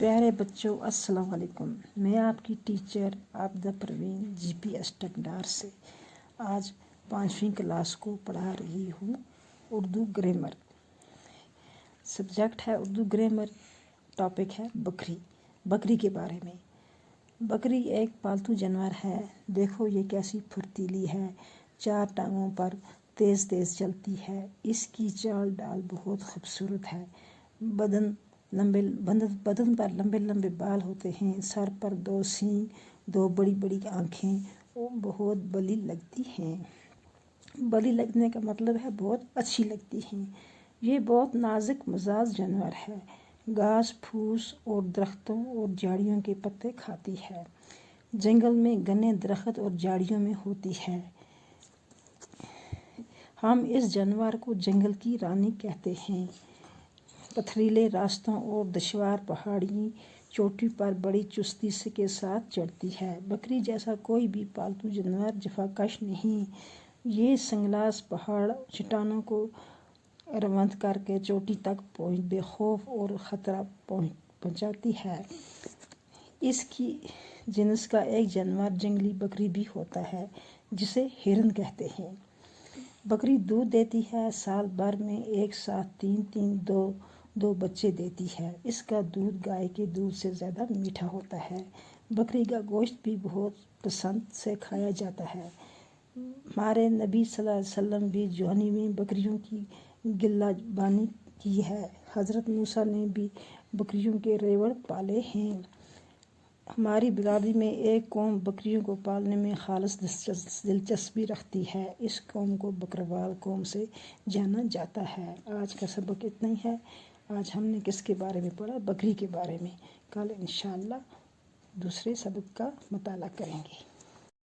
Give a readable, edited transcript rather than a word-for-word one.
प्यारे बच्चों, अस्सलाम वालेकुम। मैं आपकी टीचर आबिदा परवीन GPS टकडार से आज 5वीं क्लास को पढ़ा रही हूँ। उर्दू ग्रामर सब्जेक्ट है उर्दू ग्रामर। टॉपिक है बकरी। बकरी के बारे में। बकरी एक पालतू जानवर है। देखो ये कैसी फुर्तीली है, 4 टांगों पर तेज़ तेज़ चलती है। इसकी चाल डाल बहुत खूबसूरत है। बदन पर लंबे लंबे बाल होते हैं। सर पर 2 सींग, 2 बड़ी बड़ी आँखें और बहुत बली लगती हैं। बली लगने का मतलब है बहुत अच्छी लगती हैं। ये बहुत नाजुक मिजाज जानवर है। घास फूस और दरख्तों और झाड़ियों के पत्ते खाती है। जंगल में घने दरख्त और झाड़ियों में होती है। हम इस जानवर को जंगल की रानी कहते हैं। पथरीले रास्तों और दुश्वार पहाड़ी चोटी पर बड़ी चुस्ती के साथ चढ़ती है। बकरी जैसा कोई भी पालतू जानवर जफाकश नहीं। ये संगलास पहाड़ चट्टानों को रवंथ करके चोटी तक पहुँच बेखौफ और ख़तरा पहुँचाती है। इसकी जिन्स का एक जानवर जंगली बकरी भी होता है जिसे हिरन कहते हैं। बकरी दूध देती है। साल भर में एक साथ 2 बच्चे देती है। इसका दूध गाय के दूध से ज़्यादा मीठा होता है। बकरी का गोश्त भी बहुत पसंद से खाया जाता है। हमारे नबी सल्लल्लाहु अलैहि वसल्लम भी जवानी में बकरियों की गिल्लाबानी की है। हज़रत मूसा ने भी बकरियों के रेवड़ पाले हैं। हमारी बिरादरी में एक कौम बकरियों को पालने में खालिस दिलचस्पी रखती है। इस कौम को बकरवाल कौम से जाना जाता है। आज का सबक इतना ही है। आज हमने किसके बारे में पढ़ा? बकरी के बारे में। कल इंशाअल्लाह दूसरे सबक का मुताला करेंगे।